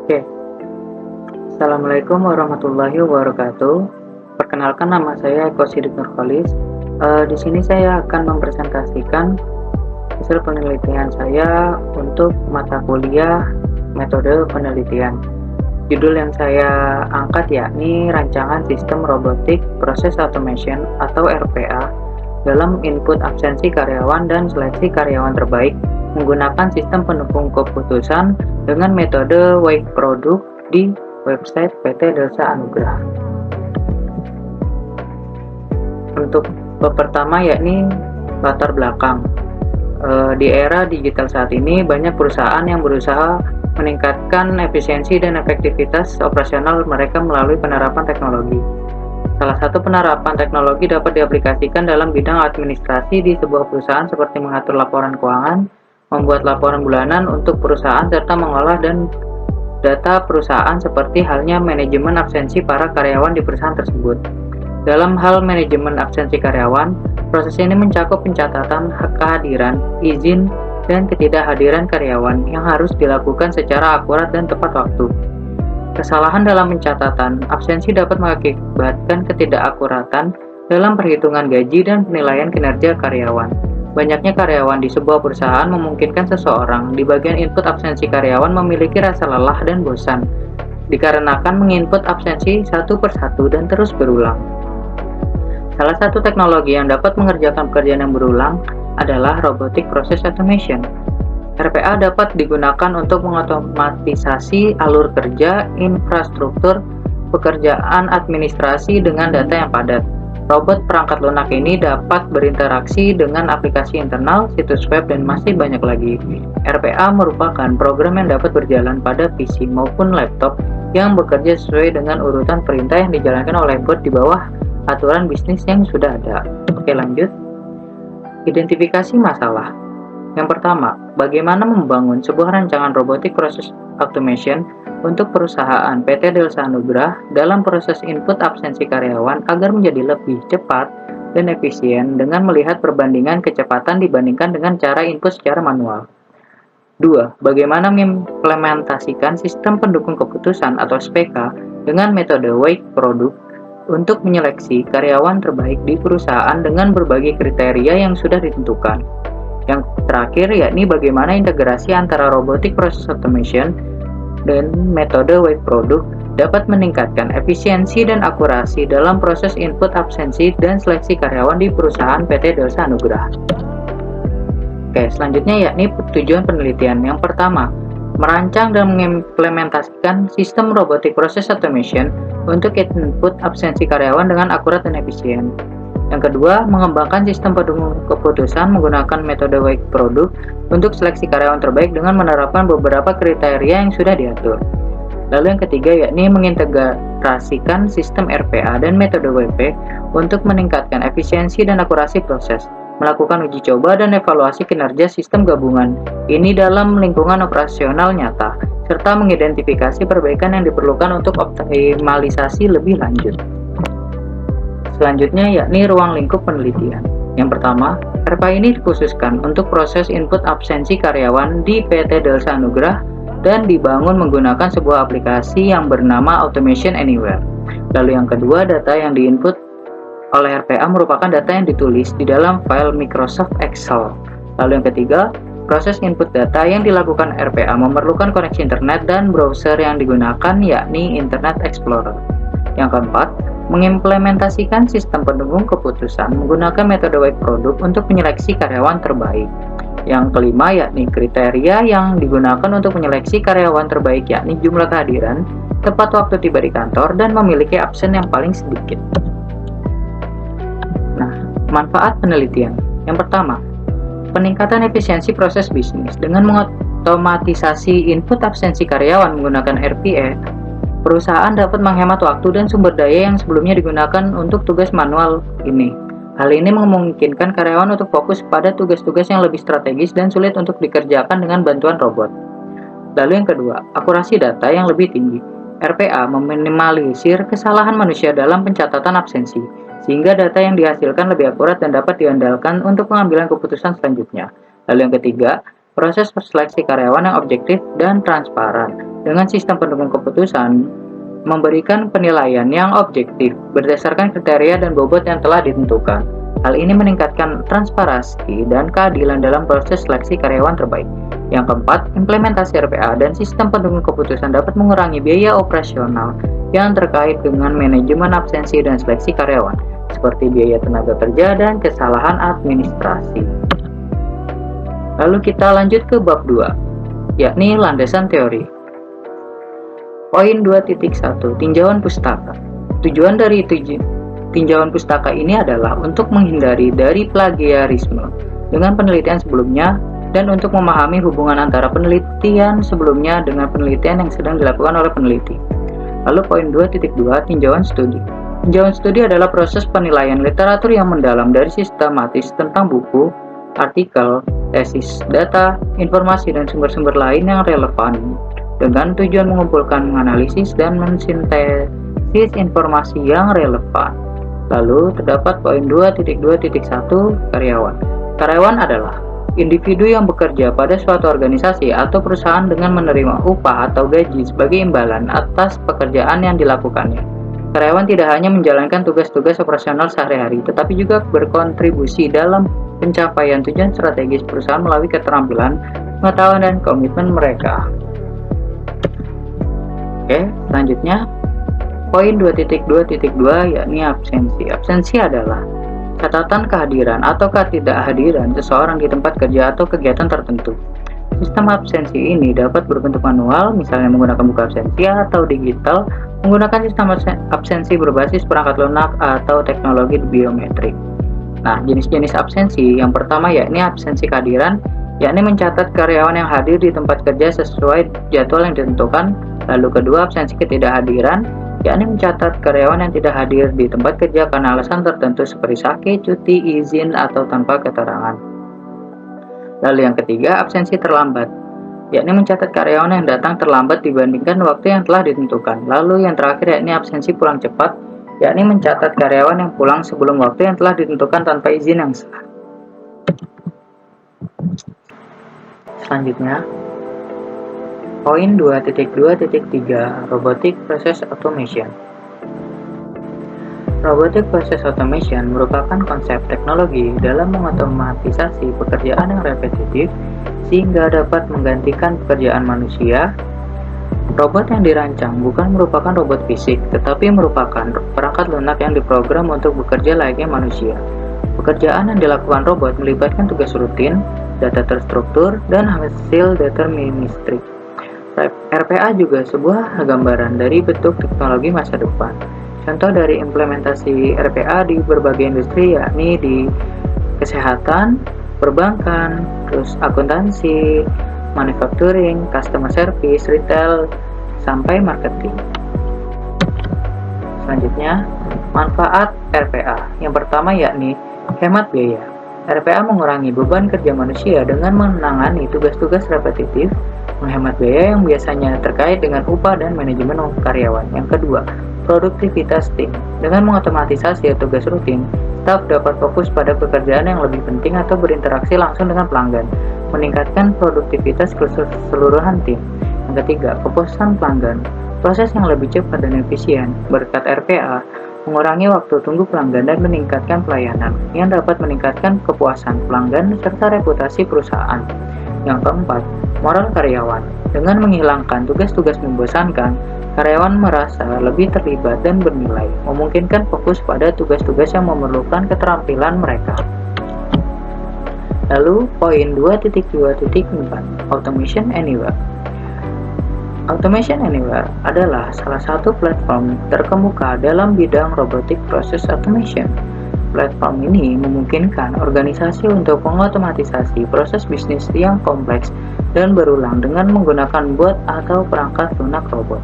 Oke, Assalamualaikum warahmatullahi wabarakatuh. Perkenalkan, nama saya Eko Sidik Nurholis. Di sini saya akan mempresentasikan hasil penelitian saya untuk mata kuliah metode penelitian. Judul yang saya angkat yakni Rancangan Sistem Robotik Process Automation atau RPA dalam input absensi karyawan dan seleksi karyawan terbaik menggunakan sistem pendukung keputusan dengan metode Wake Product di website PT Delsa Anugrah. Untuk bab pertama yakni latar belakang. Di era digital saat ini, banyak perusahaan yang berusaha meningkatkan efisiensi dan efektivitas operasional mereka melalui penerapan teknologi. Salah satu penerapan teknologi dapat diaplikasikan dalam bidang administrasi di sebuah perusahaan seperti mengatur laporan keuangan, membuat laporan bulanan untuk perusahaan, serta mengolah dan data perusahaan seperti halnya manajemen absensi para karyawan di perusahaan tersebut. Dalam hal manajemen absensi karyawan, proses ini mencakup pencatatan kehadiran, izin, dan ketidakhadiran karyawan yang harus dilakukan secara akurat dan tepat waktu. Kesalahan dalam pencatatan absensi dapat mengakibatkan ketidakakuratan dalam perhitungan gaji dan penilaian kinerja karyawan. Banyaknya karyawan di sebuah perusahaan memungkinkan seseorang di bagian input absensi karyawan memiliki rasa lelah dan bosan, dikarenakan menginput absensi satu persatu dan terus berulang. Salah satu teknologi yang dapat mengerjakan pekerjaan yang berulang adalah Robotic Process Automation. RPA dapat digunakan untuk mengotomatisasi alur kerja, infrastruktur, pekerjaan administrasi dengan data yang padat. Robot perangkat lunak ini dapat berinteraksi dengan aplikasi internal, situs web, dan masih banyak lagi. RPA merupakan program yang dapat berjalan pada PC maupun laptop yang bekerja sesuai dengan urutan perintah yang dijalankan oleh bot di bawah aturan bisnis yang sudah ada. Oke, lanjut. Identifikasi masalah. Yang pertama, bagaimana membangun sebuah rancangan robotic process automation untuk perusahaan PT Delsa Anugrah dalam proses input absensi karyawan agar menjadi lebih cepat dan efisien dengan melihat perbandingan kecepatan dibandingkan dengan cara input secara manual. 2. Bagaimana mengimplementasikan sistem pendukung keputusan atau SPK dengan metode Wake Product untuk menyeleksi karyawan terbaik di perusahaan dengan berbagai kriteria yang sudah ditentukan. Yang terakhir yakni bagaimana integrasi antara robotic process automation dan metode Wake Product dapat meningkatkan efisiensi dan akurasi dalam proses input absensi dan seleksi karyawan di perusahaan PT Delsa Anugrah. Oke, selanjutnya yakni tujuan penelitian. Yang pertama, merancang dan mengimplementasikan sistem robotic process automation untuk input absensi karyawan dengan akurat dan efisien. Yang kedua, mengembangkan sistem pendukung keputusan menggunakan metode Wake Product untuk seleksi karyawan terbaik dengan menerapkan beberapa kriteria yang sudah diatur. Lalu yang ketiga yakni mengintegrasikan sistem RPA dan metode WP untuk meningkatkan efisiensi dan akurasi proses, melakukan uji coba dan evaluasi kinerja sistem gabungan ini dalam lingkungan operasional nyata, serta mengidentifikasi perbaikan yang diperlukan untuk optimalisasi lebih lanjut. Selanjutnya yakni ruang lingkup penelitian. Yang pertama, RPA ini dikhususkan untuk proses input absensi karyawan di PT Delsa Anugrah dan dibangun menggunakan sebuah aplikasi yang bernama Automation Anywhere. Lalu yang kedua, data yang diinput oleh RPA merupakan data yang ditulis di dalam file Microsoft Excel. Lalu yang ketiga, proses input data yang dilakukan RPA memerlukan koneksi internet dan browser yang digunakan yakni Internet Explorer. Yang keempat, mengimplementasikan sistem pendukung keputusan menggunakan metode Wake Product untuk menyeleksi karyawan terbaik. Yang kelima yakni kriteria yang digunakan untuk menyeleksi karyawan terbaik yakni jumlah kehadiran, tepat waktu tiba di kantor, dan memiliki absen yang paling sedikit. Nah, manfaat penelitian. Yang pertama, peningkatan efisiensi proses bisnis. Dengan mengotomatisasi input absensi karyawan menggunakan RPA, perusahaan dapat menghemat waktu dan sumber daya yang sebelumnya digunakan untuk tugas manual ini. Hal ini memungkinkan karyawan untuk fokus pada tugas-tugas yang lebih strategis dan sulit untuk dikerjakan dengan bantuan robot. Lalu yang kedua, akurasi data yang lebih tinggi. RPA meminimalisir kesalahan manusia dalam pencatatan absensi, sehingga data yang dihasilkan lebih akurat dan dapat diandalkan untuk pengambilan keputusan selanjutnya. Lalu yang ketiga, proses seleksi karyawan yang objektif dan transparan. Dengan sistem pendukung keputusan, memberikan penilaian yang objektif berdasarkan kriteria dan bobot yang telah ditentukan. Hal ini meningkatkan transparansi dan keadilan dalam proses seleksi karyawan terbaik. Yang keempat, implementasi RPA dan sistem pendukung keputusan dapat mengurangi biaya operasional yang terkait dengan manajemen absensi dan seleksi karyawan, seperti biaya tenaga kerja dan kesalahan administrasi. Lalu kita lanjut ke bab 2, yakni landasan teori. Poin 2.1, tinjauan pustaka. Tujuan dari tinjauan pustaka ini adalah untuk menghindari dari plagiarisme dengan penelitian sebelumnya dan untuk memahami hubungan antara penelitian sebelumnya dengan penelitian yang sedang dilakukan oleh peneliti. Lalu poin 2.2, tinjauan studi. Tinjauan studi adalah proses penilaian literatur yang mendalam dari sistematis tentang buku, artikel, tesis, data, informasi, dan sumber-sumber lain yang relevan dengan tujuan mengumpulkan, menganalisis, dan mensintesis informasi yang relevan. Lalu terdapat poin 2.2.1, karyawan. Karyawan adalah individu yang bekerja pada suatu organisasi atau perusahaan dengan menerima upah atau gaji sebagai imbalan atas pekerjaan yang dilakukannya. Karyawan tidak hanya menjalankan tugas-tugas operasional sehari-hari, tetapi juga berkontribusi dalam pencapaian tujuan strategis perusahaan melalui keterampilan, pengetahuan, dan komitmen mereka. Oke, selanjutnya poin 2.2.2, yakni absensi. Absensi adalah catatan kehadiran atau ketidakhadiran seseorang di tempat kerja atau kegiatan tertentu. Sistem absensi ini dapat berbentuk manual, misalnya menggunakan buku absensi, atau digital, menggunakan sistem absensi berbasis perangkat lunak atau teknologi biometrik. Nah, jenis-jenis absensi yang pertama yakni absensi kehadiran, yakni mencatat karyawan yang hadir di tempat kerja sesuai jadwal yang ditentukan. Lalu kedua, absensi ketidakhadiran, yakni mencatat karyawan yang tidak hadir di tempat kerja karena alasan tertentu seperti sakit, cuti, izin, atau tanpa keterangan. Lalu yang ketiga, absensi terlambat, yakni mencatat karyawan yang datang terlambat dibandingkan waktu yang telah ditentukan. Lalu yang terakhir yakni absensi pulang cepat, yakni mencatat karyawan yang pulang sebelum waktu yang telah ditentukan tanpa izin yang sah. Selanjutnya, poin 2.2.3, Robotic Process Automation. Robotic Process Automation merupakan konsep teknologi dalam mengotomatisasi pekerjaan yang repetitif sehingga dapat menggantikan pekerjaan manusia. Robot yang dirancang bukan merupakan robot fisik, tetapi merupakan perangkat lunak yang diprogram untuk bekerja layaknya manusia. Pekerjaan yang dilakukan robot melibatkan tugas rutin, data terstruktur, dan hasil deterministrik. RPA juga sebuah gambaran dari bentuk teknologi masa depan. Contoh dari implementasi RPA di berbagai industri yakni di kesehatan, perbankan, terus akuntansi, manufacturing, customer service, retail, sampai marketing. Selanjutnya, manfaat RPA. Yang pertama yakni hemat biaya. RPA mengurangi beban kerja manusia dengan menangani tugas-tugas repetitif, menghemat biaya yang biasanya terkait dengan upah dan manajemen karyawan. Yang kedua, produktivitas tim. Dengan mengotomatisasi tugas rutin, staf dapat fokus pada pekerjaan yang lebih penting atau berinteraksi langsung dengan pelanggan, meningkatkan produktivitas keseluruhan tim. Yang ketiga, kepuasan pelanggan. Proses yang lebih cepat dan efisien berkat RPA mengurangi waktu tunggu pelanggan dan meningkatkan pelayanan yang dapat meningkatkan kepuasan pelanggan serta reputasi perusahaan. Yang keempat, moral karyawan. Dengan menghilangkan tugas-tugas membosankan, karyawan merasa lebih terlibat dan bernilai, memungkinkan fokus pada tugas-tugas yang memerlukan keterampilan mereka. Lalu, poin 2.2.4, Automation Anywhere. Automation Anywhere adalah salah satu platform terkemuka dalam bidang robotic process automation. Platform ini memungkinkan organisasi untuk mengotomatisasi proses bisnis yang kompleks dan berulang dengan menggunakan bot atau perangkat lunak robot.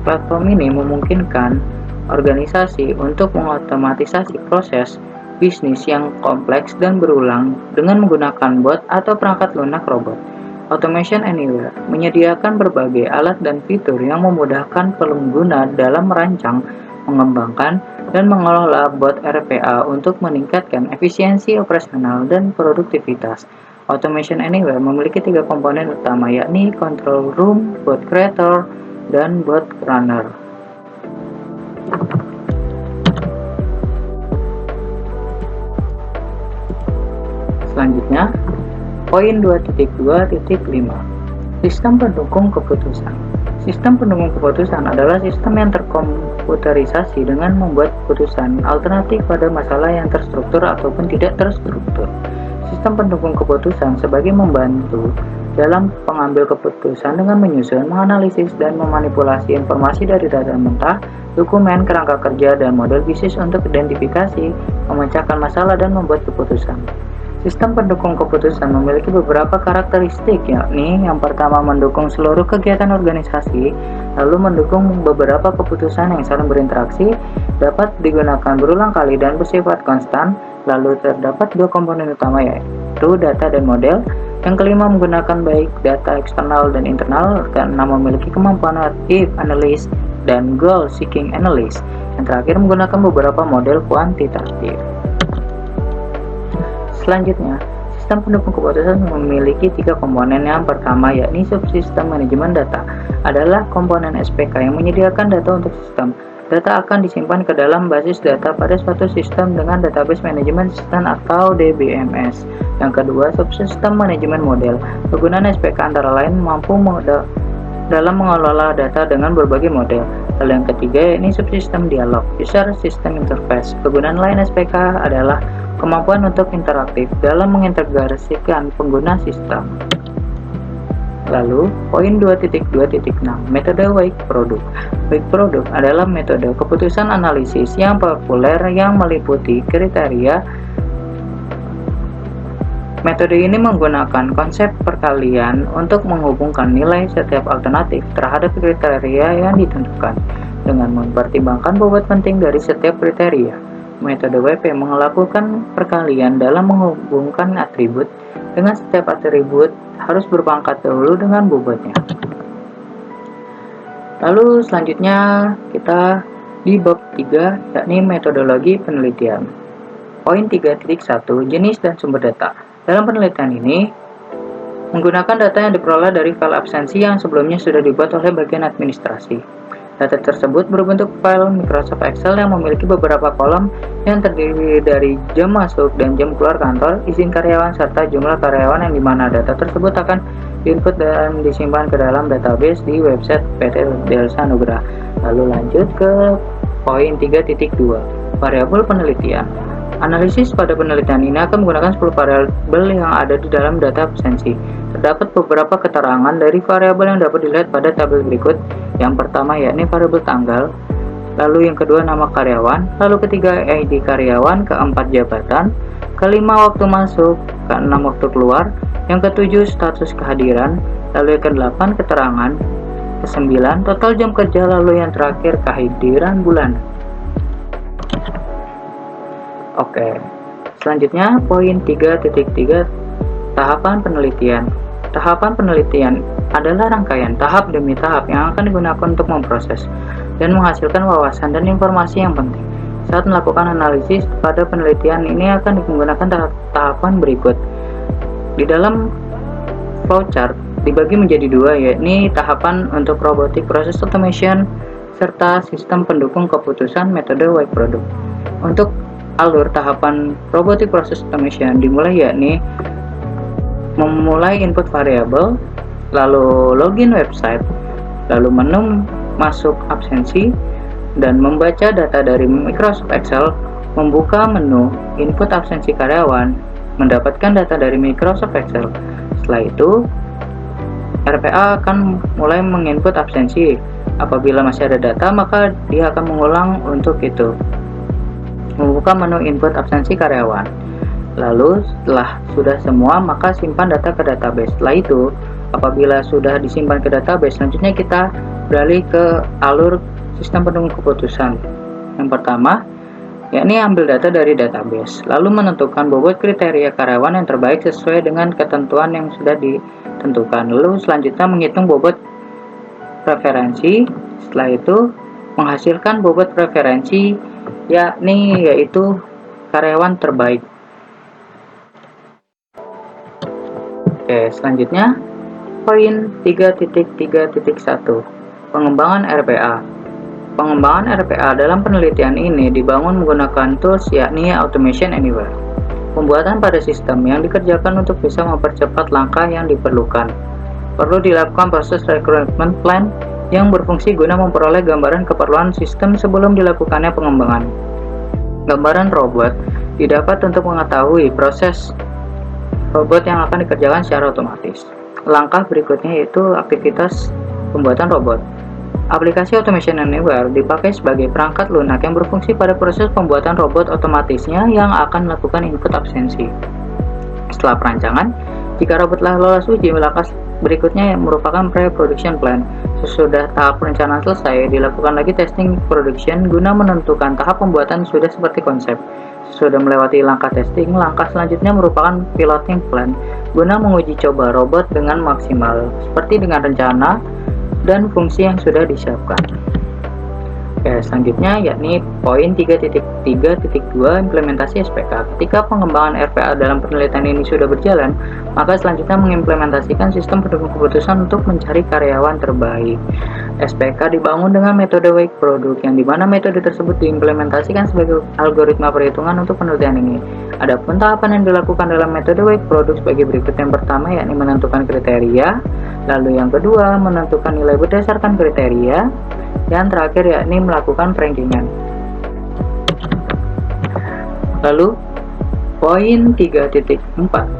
Platform ini memungkinkan organisasi untuk mengotomatisasi proses bisnis yang kompleks dan berulang dengan menggunakan bot atau perangkat lunak robot. Automation Anywhere menyediakan berbagai alat dan fitur yang memudahkan pengguna dalam merancang, mengembangkan, dan mengelola bot RPA untuk meningkatkan efisiensi operasional dan produktivitas. Automation Anywhere memiliki 3 komponen utama, yakni control room, bot creator, dan bot runner. Selanjutnya, poin 2.2.5, sistem pendukung keputusan. Sistem pendukung keputusan adalah sistem yang terkomputerisasi dengan membuat keputusan alternatif pada masalah yang terstruktur ataupun tidak terstruktur. Sistem pendukung keputusan sebagai membantu dalam pengambil keputusan dengan menyusun, menganalisis, dan memanipulasi informasi dari data mentah, dokumen, kerangka kerja, dan model bisnis untuk identifikasi, memecahkan masalah, dan membuat keputusan. Sistem pendukung keputusan memiliki beberapa karakteristik, yakni yang pertama mendukung seluruh kegiatan organisasi, lalu mendukung beberapa keputusan yang saling berinteraksi, dapat digunakan berulang kali dan bersifat konstan, lalu terdapat 2 komponen utama, yaitu data dan model. Yang kelima menggunakan baik data eksternal dan internal, karena memiliki kemampuan if analysis dan goal seeking analysis. Yang terakhir menggunakan beberapa model kuantitatif. Selanjutnya, sistem pendukung keputusan memiliki 3 komponen. Yang pertama, yakni subsistem manajemen data, adalah komponen SPK yang menyediakan data untuk sistem. Data akan disimpan ke dalam basis data pada suatu sistem dengan database manajemen sistem atau DBMS. Yang kedua, subsistem manajemen model. Kegunaan SPK antara lain mampu dalam mengelola data dengan berbagai model. Lalu yang ketiga, yakni subsistem dialog, user system interface. Kegunaan lain SPK adalah kemampuan untuk interaktif dalam mengintegrasikan pengguna sistem. Lalu, poin 2.2.6, metode Weik Product. Weik Product adalah metode keputusan analisis yang populer yang meliputi kriteria. Metode ini menggunakan konsep perkalian untuk menghubungkan nilai setiap alternatif terhadap kriteria yang ditentukan dengan mempertimbangkan bobot penting dari setiap kriteria. Metode WP melakukan perkalian dalam menghubungkan atribut, dengan setiap atribut harus berpangkat dahulu dengan bobotnya. Lalu selanjutnya kita di bab 3, yakni metodologi penelitian. Poin 3.1, jenis dan sumber data. Dalam penelitian ini, menggunakan data yang diperoleh dari file absensi yang sebelumnya sudah dibuat oleh bagian administrasi. Data tersebut berbentuk file Microsoft Excel yang memiliki beberapa kolom yang terdiri dari jam masuk dan jam keluar kantor, izin karyawan, serta jumlah karyawan, yang dimana data tersebut akan diinput dan disimpan ke dalam database di website PT Delsa Nugra. Lalu lanjut ke poin 3.2, variabel penelitian. Analisis pada penelitian ini akan menggunakan 10 variabel yang ada di dalam data absensi. Terdapat beberapa keterangan dari variabel yang dapat dilihat pada tabel berikut. Yang pertama, yakni variabel tanggal, lalu yang kedua nama karyawan, lalu ketiga ID karyawan, keempat jabatan, kelima waktu masuk, keenam waktu keluar, yang ketujuh status kehadiran, lalu yang kedelapan keterangan, kesembilan total jam kerja, lalu yang terakhir kehadiran bulan. Oke, selanjutnya poin 3.3, tahapan penelitian. Tahapan penelitian adalah rangkaian tahap demi tahap yang akan digunakan untuk memproses dan menghasilkan wawasan dan informasi yang penting. Saat melakukan analisis pada penelitian ini akan menggunakan tahapan berikut. Di dalam flowchart dibagi menjadi 2, yakni tahapan untuk robotic process automation serta sistem pendukung keputusan metode Weik Product. Untuk alur tahapan robotic process automation dimulai, yakni memulai input variabel, lalu login website, lalu menu masuk absensi, dan membaca data dari Microsoft Excel, membuka menu input absensi karyawan, mendapatkan data dari Microsoft Excel. Setelah itu, RPA akan mulai menginput absensi. Apabila masih ada data, maka dia akan mengulang untuk itu. Membuka menu input absensi karyawan. Lalu setelah sudah semua, maka simpan data ke database. Setelah itu, apabila sudah disimpan ke database, selanjutnya kita beralih ke alur sistem pendukung keputusan. Yang pertama, yakni ambil data dari database, lalu menentukan bobot kriteria karyawan yang terbaik sesuai dengan ketentuan yang sudah ditentukan. Lalu selanjutnya menghitung bobot preferensi. Setelah itu, menghasilkan bobot preferensi, yaitu karyawan terbaik. Oke, selanjutnya poin 3.3.1 pengembangan RPA. Pengembangan RPA dalam penelitian ini dibangun menggunakan tools yakni Automation Anywhere. Pembuatan pada sistem yang dikerjakan untuk bisa mempercepat langkah yang diperlukan. Perlu dilakukan proses recruitment plan yang berfungsi guna memperoleh gambaran keperluan sistem sebelum dilakukannya pengembangan. Gambaran robot didapat untuk mengetahui proses robot yang akan dikerjakan secara otomatis. Langkah berikutnya yaitu aktivitas pembuatan robot. Aplikasi Automation Anywhere dipakai sebagai perangkat lunak yang berfungsi pada proses pembuatan robot otomatisnya yang akan melakukan input absensi. Setelah perancangan, jika robot telah lolos uji, langkah berikutnya yang merupakan pre-production plan. Sesudah tahap perencanaan selesai, dilakukan lagi testing production guna menentukan tahap pembuatan sudah seperti konsep. Sudah melewati langkah testing, langkah selanjutnya merupakan piloting plan guna menguji coba robot dengan maksimal, seperti dengan rencana dan fungsi yang sudah disiapkan. Oke, selanjutnya yakni poin 3.3.2 implementasi SPK. Ketika pengembangan RPA dalam penelitian ini sudah berjalan, maka selanjutnya mengimplementasikan sistem pendukung keputusan untuk mencari karyawan terbaik. SPK dibangun dengan metode Wake Product, yang dimana metode tersebut diimplementasikan sebagai algoritma perhitungan untuk penelitian ini. Adapun tahapan yang dilakukan dalam metode Wake Product sebagai berikut. Yang pertama yakni menentukan kriteria, lalu yang kedua menentukan nilai berdasarkan kriteria, yang terakhir yakni melakukan rankingan. Lalu poin 3.4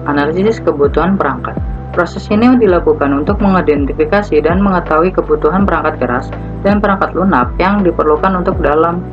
analisis kebutuhan perangkat. Proses ini dilakukan untuk mengidentifikasi dan mengetahui kebutuhan perangkat keras dan perangkat lunak yang diperlukan untuk dalam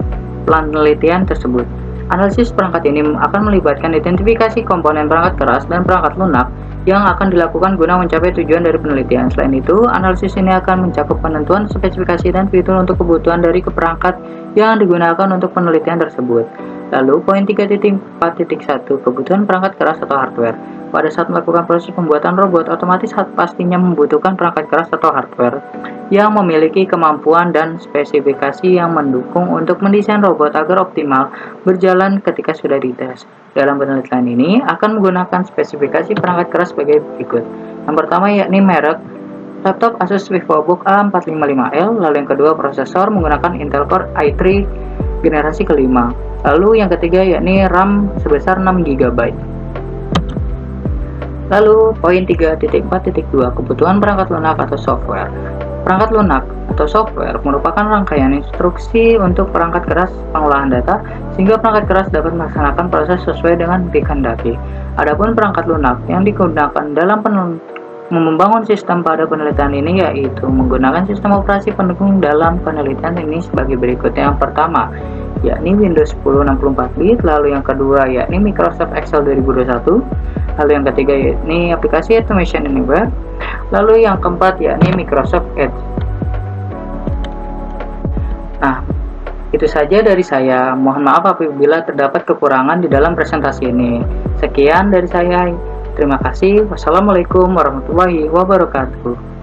penelitian tersebut. Analisis perangkat ini akan melibatkan identifikasi komponen perangkat keras dan perangkat lunak yang akan dilakukan guna mencapai tujuan dari penelitian. Selain itu, analisis ini akan mencakup penentuan spesifikasi dan fitur untuk kebutuhan dari perangkat yang digunakan untuk penelitian tersebut. Lalu, poin 3.4.1 kebutuhan perangkat keras atau hardware. Pada saat melakukan proses pembuatan robot, otomatis pastinya membutuhkan perangkat keras atau hardware yang memiliki kemampuan dan spesifikasi yang mendukung untuk mendesain robot agar optimal berjalan ketika sudah dites. Dalam penelitian ini akan menggunakan spesifikasi perangkat keras sebagai berikut. Yang pertama yakni merek laptop Asus VivoBook A455L, lalu yang kedua prosesor menggunakan Intel Core i3 generasi kelima, lalu yang ketiga yakni RAM sebesar 6GB. Lalu poin 3.4.2 kebutuhan perangkat lunak atau software. Perangkat lunak atau software merupakan rangkaian instruksi untuk perangkat keras pengolahan data sehingga perangkat keras dapat melaksanakan proses sesuai dengan dikehendaki. Adapun perangkat lunak yang digunakan dalam membangun sistem pada penelitian ini yaitu menggunakan sistem operasi pendukung dalam penelitian ini sebagai berikut. Yang pertama yakni Windows 10 64-bit, lalu yang kedua yakni Microsoft Excel 2021, lalu yang ketiga yakni aplikasi Automation Anywhere, lalu yang keempat yakni Microsoft Edge. Nah, itu saja dari saya. Mohon maaf apabila terdapat kekurangan di dalam presentasi ini. Sekian dari saya. Terima kasih. Wassalamualaikum warahmatullahi wabarakatuh.